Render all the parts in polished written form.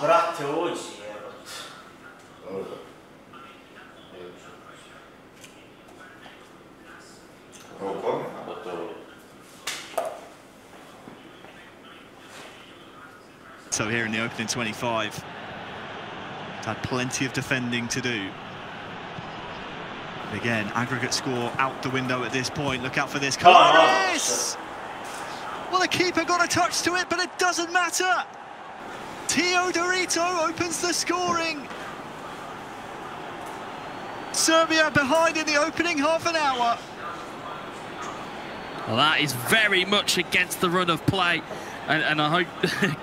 Brate, uđi, jebote. Dobro. Rukom? So here in the opening 25, had plenty of defending to do. But again, aggregate score out the window at this point. Look out for this. Yes! Well, the keeper got a touch to it, but it doesn't matter. Teodorito opens the scoring. Serbia behind in the opening half an hour. Well, that is very much against the run of play. And I hope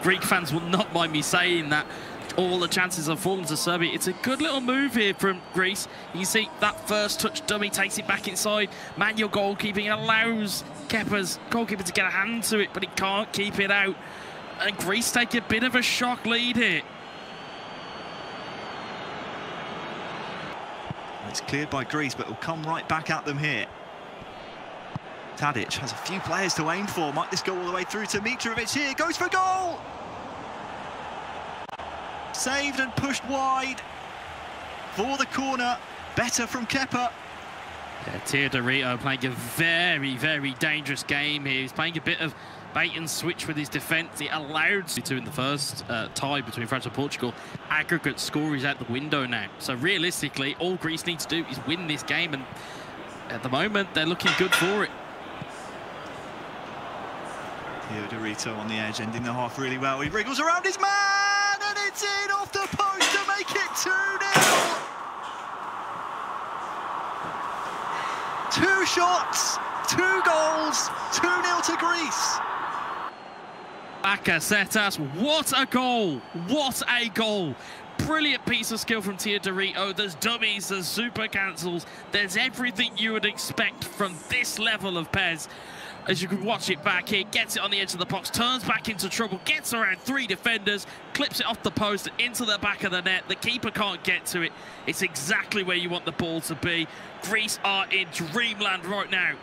Greek fans will not mind me saying that. All the chances have fallen to Serbia. It's a good little move here from Greece. You can see that first touch dummy takes it back inside. Manual goalkeeping allows Kepa's goalkeeper to get a hand to it, but he can't keep it out. And Greece take a bit of a shock lead here. It's cleared by Greece, but it'll come right back at them here. Tadic has a few players to aim for. Might this go all the way through to Mitrovic here? Goes for goal! Saved and pushed wide for the corner. Better from Kepa. Yeah, Teodorito playing a very, very dangerous game here. He's playing a bit of bait and switch with his defence. He allowed to in the first tie between France and Portugal. Aggregate score is out the window now. So realistically, all Greece needs to do is win this game, and at the moment, they're looking good for it. Teodorito on the edge, ending the half really well. He wriggles around his man, and it's in off the post to make it 2-0. 2 shots, 2 goals, 2-0 to Greece. Bakasetas, what a goal! What a goal! Brilliant piece of skill from Teodorito. There's dummies, there's super cancels, there's everything you would expect from this level of Pez. As you can watch it back here, gets it on the edge of the box, turns back into trouble, gets around 3 defenders, clips it off the post into the back of the net. The keeper can't get to it. It's exactly where you want the ball to be. Greece are in dreamland right now.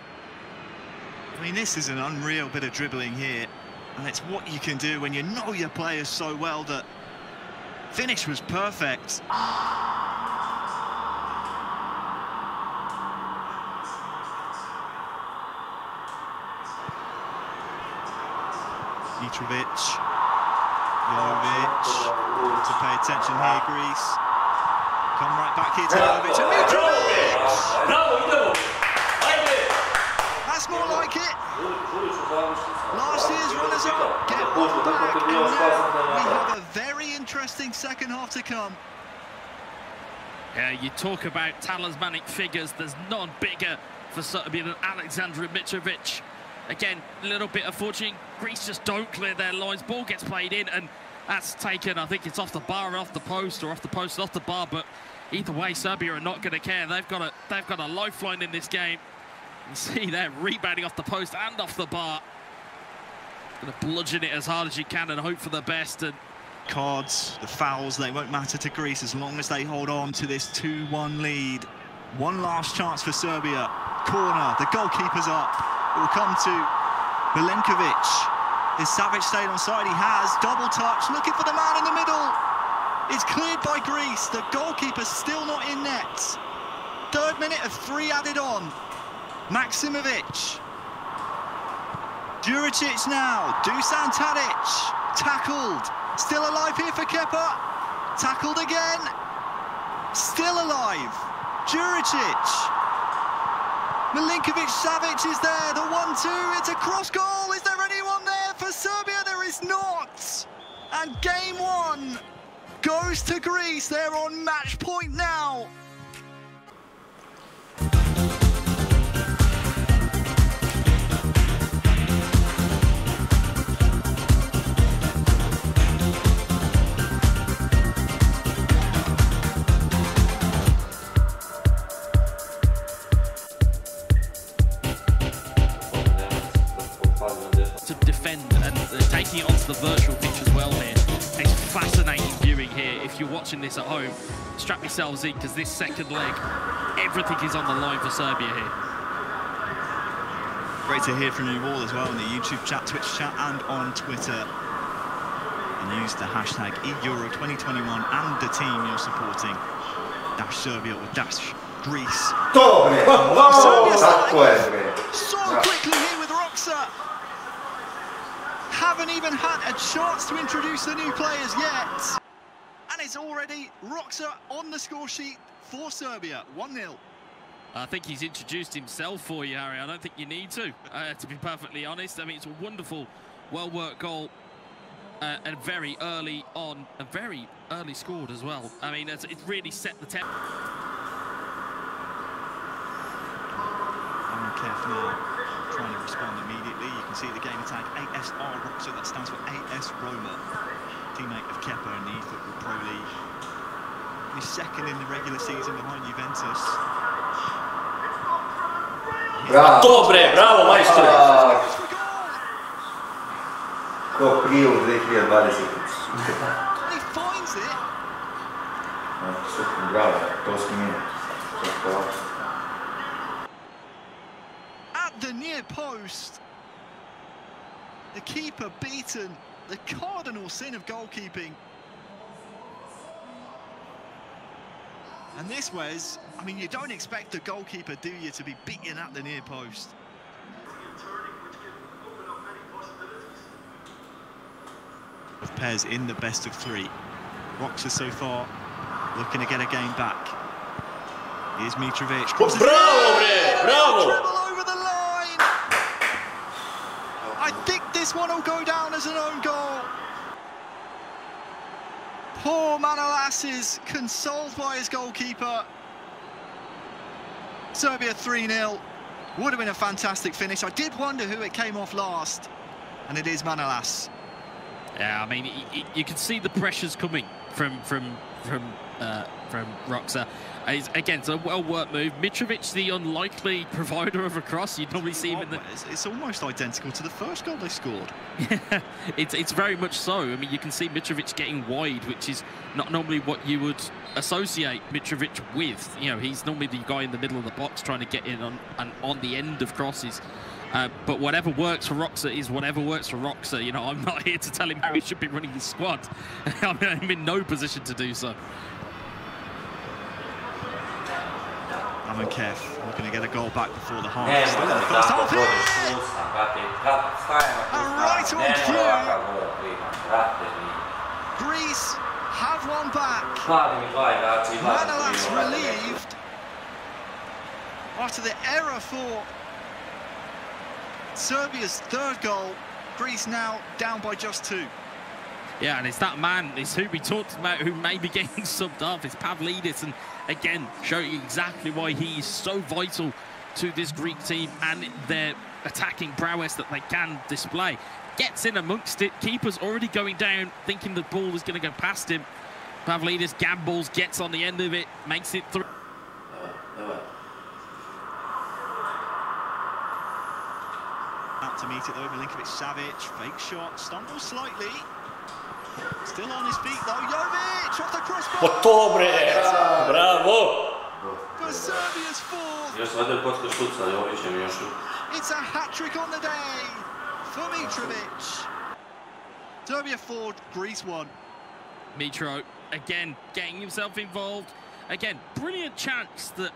I mean, this is an unreal bit of dribbling here, and it's what you can do when you know your players so well. That finish was perfect. Mitrovic, Jovic, to pay attention here, Greece. Come right back here to Jovic, and Mitrovic! That's more like it. Last year's runners-up get one back, and now we have a very interesting second half to come. Yeah, you talk about talismanic figures, there's none bigger for Serbia than Aleksandar Mitrovic. Again, a little bit of fortune. Greece just don't clear their lines. Ball gets played in, and that's taken, I think it's off the bar and off the post, or off the post and off the bar, but either way, Serbia are not going to care. They've got a lifeline in this game. You see they're rebounding off the post and off the bar. Going to bludgeon it as hard as you can and hope for the best, and cards, the fouls, they won't matter to Greece as long as they hold on to this 2-1 lead. One last chance for Serbia. Corner, the goalkeeper's up. It will come to Milenkovic. Is Savic staying on side? He has. Double touch, looking for the man in the middle. It's cleared by Greece. The goalkeeper's still not in net. 3rd minute of 3 added on. Maksimovic. Juricic now. Dusan Tadic. Tackled. Still alive here for Kepa. Tackled again. Still alive. Juricic. Milinkovic Savic is there. The 1-2. It's a cross goal. Is there anyone there for Serbia? There is not. And game 1 goes to Greece. They're on match point now. To defend and taking it onto the virtual pitch as well here. It's fascinating viewing here. If you're watching this at home, strap yourselves in because this second leg, everything is on the line for Serbia here. Great to hear from you all as well in the YouTube chat, Twitch chat and on Twitter. And use the hashtag eEURO 2021 and the team you're supporting. Dash Serbia or dash Greece. Serbia so quickly here with Roxa. Haven't even had a chance to introduce the new players yet. And it's already Roxa on the score sheet for Serbia, 1-0. I think he's introduced himself for you, Harry. I don't think you need to be perfectly honest. I mean, it's a wonderful, well-worked goal. And very early on, and very early scored as well. I mean, it really set the tempo. I'm careful now, trying to respond immediately. You can see the game tag ASR Roxa, that stands for AS Roma. Teammate of Kepa in the Football Pro League. He's 2nd in the regular season behind Juventus. Bravo! Dobre, bravo, majstore! Ko prije u 2020. He finds it. Super, bravo, toski minut. At the near post, the keeper beaten, the cardinal sin of goalkeeping. And this was, I mean, you don't expect the goalkeeper, do you, to be beaten at the near post. Of pairs in the best of 3. Roxa so far looking to get a game back. Here's Mitrovic. Bravo, bre! Bravo! Dribble over the line. I think this one will go down as an own goal. Poor Manolas is consoled by his goalkeeper. Serbia 3-0. Would have been a fantastic finish. I did wonder who it came off last, and it is Manolas. Yeah, I mean, you can see the pressures coming from Roxa. Again, it's a well-worked move. Mitrovic, the unlikely provider of a cross. You'd normally see him in the... It's almost identical to the first goal they scored. Yeah, it's very much so. I mean, you can see Mitrovic getting wide, which is not normally what you would associate Mitrovic with. You know, he's normally the guy in the middle of the box trying to get in on the end of crosses. But whatever works for Roxa is whatever works for Roxa. You know, I'm not here to tell him how he should be running his squad. I mean, I'm in no position to do so. I'm careful. We're going to get a goal back before the half. Still in the first half here. Right on through. Greece have one back. Manolas relieved after the error for Serbia's 3rd goal. Greece now down by just 2. Yeah, and it's that man, it's who we talked about, who may be getting subbed off. It's Pavlidis, and again, showing you exactly why he is so vital to this Greek team and their attacking prowess that they can display. Gets in amongst it, keeper's already going down, thinking the ball is going to go past him. Pavlidis gambles, gets on the end of it, makes it through. Out to meet it though, Milinkovic Savic, fake shot, stumbles slightly. Still on his feet though, Jovic off the crossbar! Pa to bre! Bravo! For Serbia's fourth! Još valjda počne šut sa Jovićem još. It's a hat-trick on the day for Mitrovic. Serbia 4, Greece 1. Mitro, again, getting himself involved. Again, brilliant chance that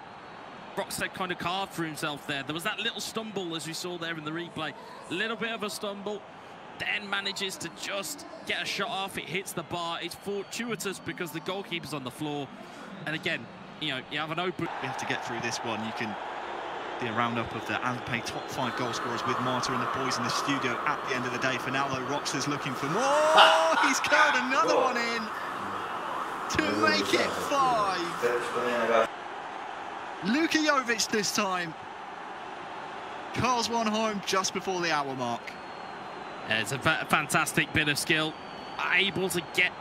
Rockstead kind of carved for himself there. There was that little stumble, as we saw there in the replay. A little bit of a stumble. Then manages to just get a shot off. It hits the bar. It's fortuitous because the goalkeeper's on the floor. And again, you know, you have an open... We have to get through this one. You can be a roundup of the Alpay top 5 goal scorers with Marta and the boys in the studio at the end of the day. For now, though, Roxas looking for more. He's curled another one in to make it 5. Luka Jovic this time. Curls one home just before the hour mark. Yeah, it's a fantastic bit of skill. Able to get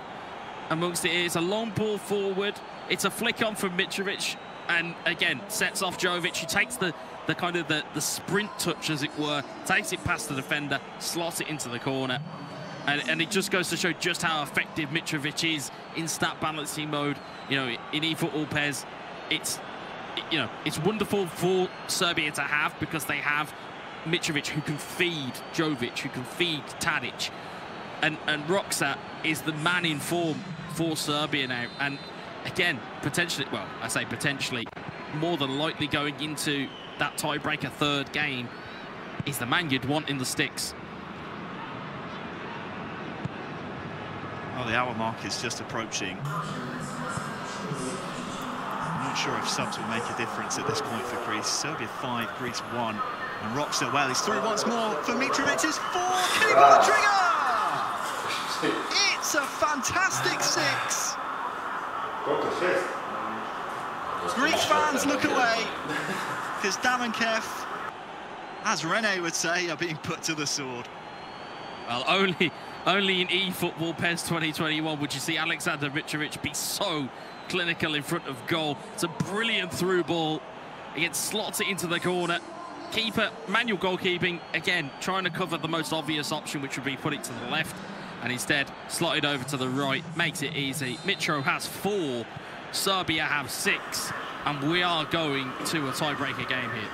amongst it. It's a long ball forward. It's a flick on from Mitrovic. And again, sets off Jovic. He takes the kind of the sprint touch, as it were, takes it past the defender, slots it into the corner. And it just goes to show just how effective Mitrovic is in stat balancing mode. You know, in eFootball PES, you know, it's wonderful for Serbia to have because they have Mitrovic who can feed Jovic, who can feed Tadic. And Roxa is the man in form for Serbia now. And again, potentially, well, I say potentially, more than likely going into that tiebreaker third game is the man you'd want in the sticks. Oh, the hour mark is just approaching. I'm not sure if subs will make a difference at this point for Greece. Serbia 5, Greece 1. And Roxa, well, he's through once more for Mitrovic's 4. Can he pull the trigger? It's a fantastic 6. Greece fans look away because Damankev, as Rene would say, are being put to the sword. Well, only in eFootball PES 2021 would you see Alexander Mitrovic be so clinical in front of goal. It's a brilliant through ball. He slots it into the corner. Keeper, manual goalkeeping, again, trying to cover the most obvious option, which would be put it to the left, and instead slotted over to the right, makes it easy. Mitro has 4, Serbia have 6, and we are going to a tiebreaker game here.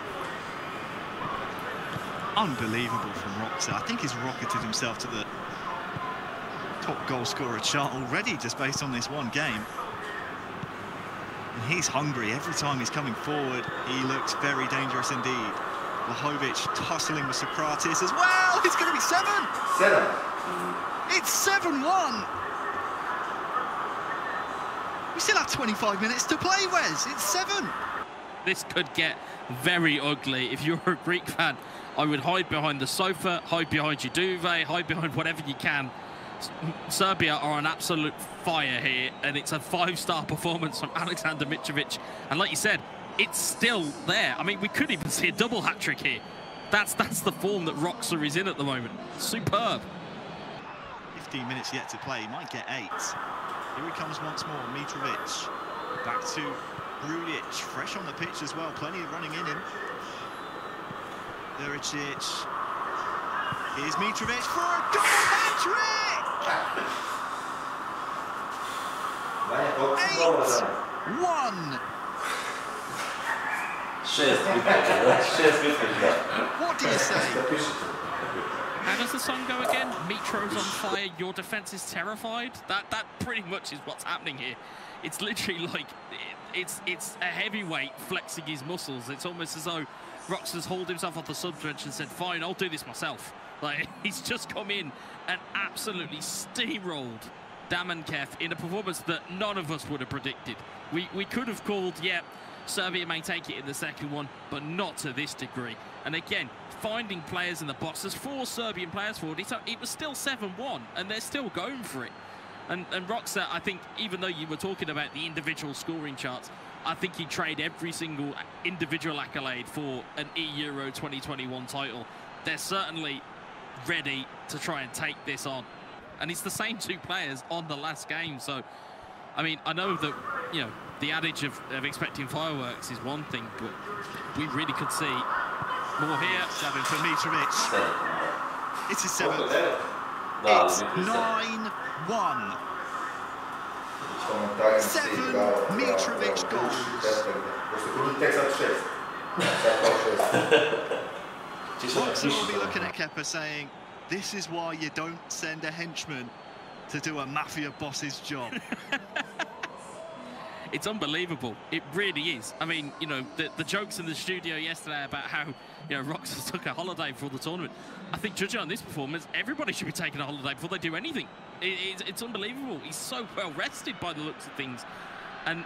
Unbelievable from Roxa. I think he's rocketed himself to the top goal scorer chart already just based on this one game. And he's hungry every time he's coming forward. He looks very dangerous indeed. Lahovic tussling with Socrates as well. It's going to be 7. 7. It's 7-1. We still have 25 minutes to play, Wes. It's 7. This could get very ugly. If you're a Greek fan, I would hide behind the sofa, hide behind your duvet, hide behind whatever you can. Serbia are an absolute fire here, and it's a 5-star performance from Alexander Mitrovic. And like you said, it's still there. I mean, we could even see a double hat-trick here. That's the form that Roxa is in at the moment. Superb. 15 minutes yet to play. He might get 8. Here he comes once more, Mitrovic. Back to Brulic, fresh on the pitch as well. Plenty of running in him. Juricic. Here's Mitrovic for a double hat-trick! 8-1. 6 What do you say? How does the song go again? Mitro's on fire, your defense is terrified? That pretty much is what's happening here. It's literally like, it's a heavyweight flexing his muscles. It's almost as though Roxas hauled himself off the sub-trench and said, fine, I'll do this myself. Like, he's just come in and absolutely steamrolled Damankev in a performance that none of us would have predicted. We could have called, yeah, Serbia may take it in the second one, but not to this degree. And again, finding players in the box. There's 4 Serbian players forward. It was still 7-1, and they're still going for it. And Roxa, I think, even though you were talking about the individual scoring charts, I think he'd trade every single individual accolade for an eEURO 2021 title. They're certainly ready to try and take this on. And it's the same 2 players on the last game. So, I mean, I know that, you know, the adage of expecting fireworks is one thing, but we really could see more here. 7 for Mitrovic. It's his 7th. It's 9. 1. 7 Mitrovic goals. Roxa will be looking at Kepa saying, this is why you don't send a henchman to do a mafia boss's job. It's unbelievable. It really is. I mean, you know, the jokes in the studio yesterday about how, you know, Roxa took a holiday before the tournament. I think judging on this performance, everybody should be taking a holiday before they do anything. It's unbelievable. He's so well rested by the looks of things. And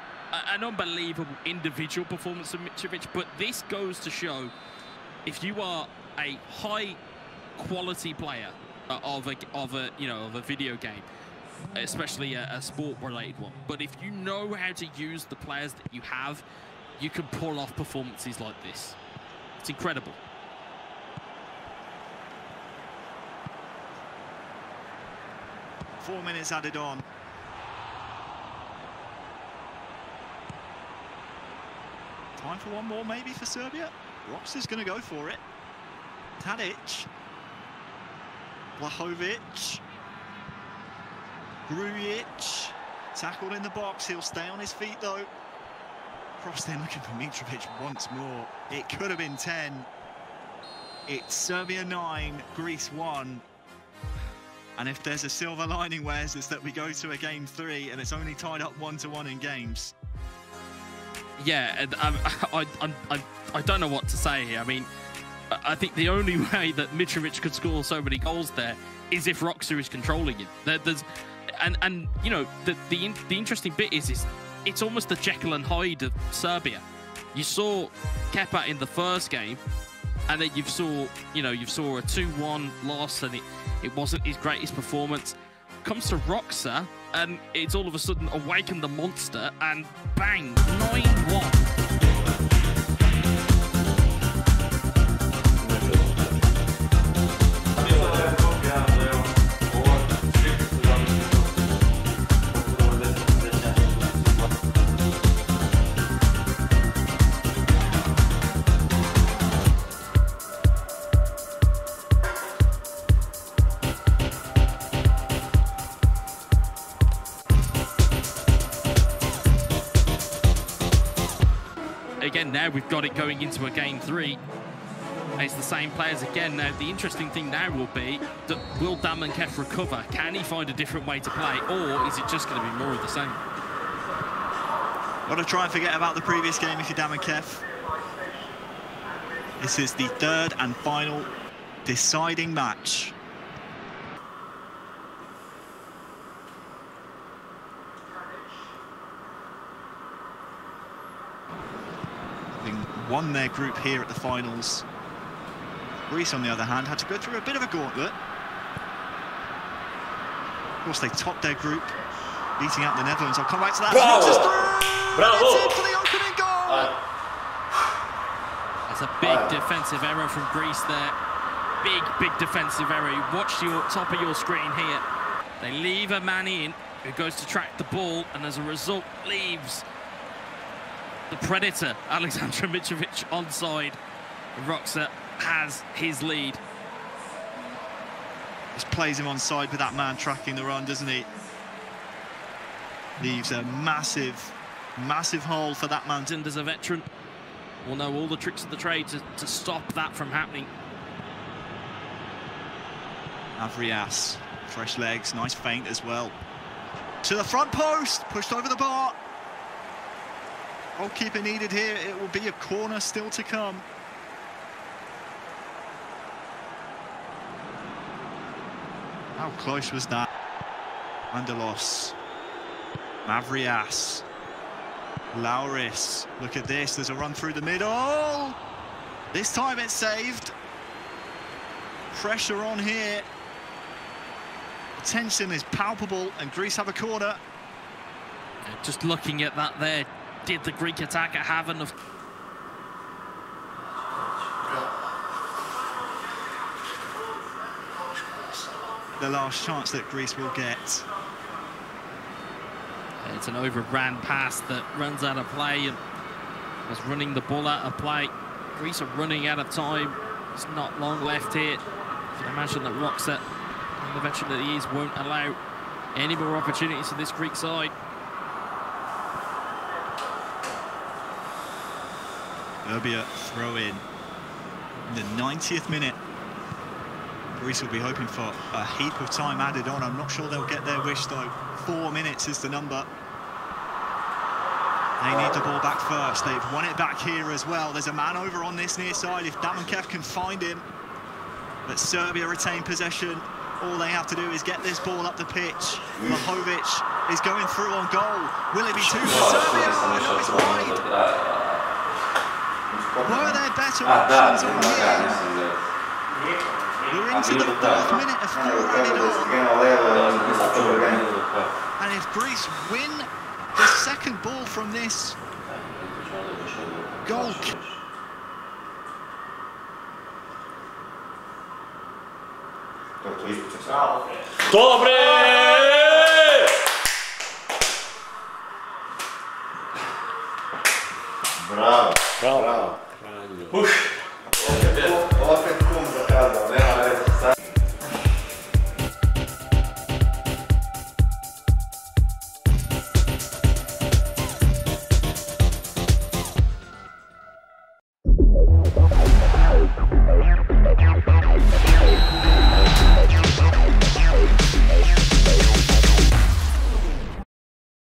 an unbelievable individual performance from Mitrovic. But this goes to show, if you are a high quality player of a video game, especially a sport-related one. But if you know how to use the players that you have, you can pull off performances like this. It's incredible. Four minutes added on. Time for one more, maybe, for Serbia. Roxa's going to go for it. Tadic. Blahovic. Grujic, tackled in the box, he'll stay on his feet though. Crossed in looking for Mitrovic once more. It could have been 10. It's Serbia 9, Greece 1. And if there's a silver lining, Wes, it's that we go to a game 3 and it's only tied up 1-1 in games. Yeah, and I don't know what to say here. I mean, I think the only way that Mitrovic could score so many goals there is if Roxa is controlling it. And you know, the interesting bit is it's almost the Jekyll and Hyde of Serbia. You saw Kepa in the first game, and then you saw a 2-1 loss, and it wasn't his greatest performance. Comes to Roxa, and it's all of a sudden awakened the monster, and bang, 9-1. Again, now we've got it going into a game 3. It's the same players again. Now, the interesting thing now will be, that will Damenkev recover? Can he find a different way to play? Or is it just going to be more of the same? Got to try and forget about the previous game if you're Damenkev. This is the third and final deciding match. Won their group here at the finals. Greece, on the other hand, had to go through a bit of a gauntlet. Of course, they topped their group, beating out the Netherlands. I'll come back to that. Bravo! Bravo! It's in for the opening goal! That's a big defensive error from Greece there. Big defensive error. You watch your top of your screen here. They leave a man in who goes to track the ball, and as a result, leaves the predator, Aleksandar Mitrovic, onside. Roxa has his lead. Just plays him onside with that man tracking the run, doesn't he? Leaves a massive hole for that man. And as a veteran, will know all the tricks of the trade to stop that from happening. Avrias, fresh legs, nice feint as well. To the front post, pushed over the bar. Goalkeeper needed here. It will be a corner still to come. How close was that? Mandalos, Mavrias, Lauris. Look at this. There's a run through the middle. This time it's saved. Pressure on here. Tension is palpable, and Greece have a corner. Just looking at that there. Did the Greek attacker have enough? The last chance that Greece will get. It's an overran pass that runs out of play and was running the ball out of play. Greece are running out of time. There's not long left here. You can imagine that Roxa, the veteran that he is, won't allow Any more opportunities for this Greek side? Serbia throw in the 90th minute. Greece will be hoping for a heap of time added on. I'm not sure they'll get their wish though. 4 minutes is the number. They need the ball back first. They've won it back here as well. There's a man over on this near side if Damankev can find him. But Serbia retain possession. All they have to do is get this ball up the pitch. Vlahovic is going through on goal. Will it be two for Serbia? No, it's wide. Were there better options on here? We're into the 4th minute of 4 added on. And if Greece win the second ball from this goal... Dobre! Bravo. Bravo. Bravo.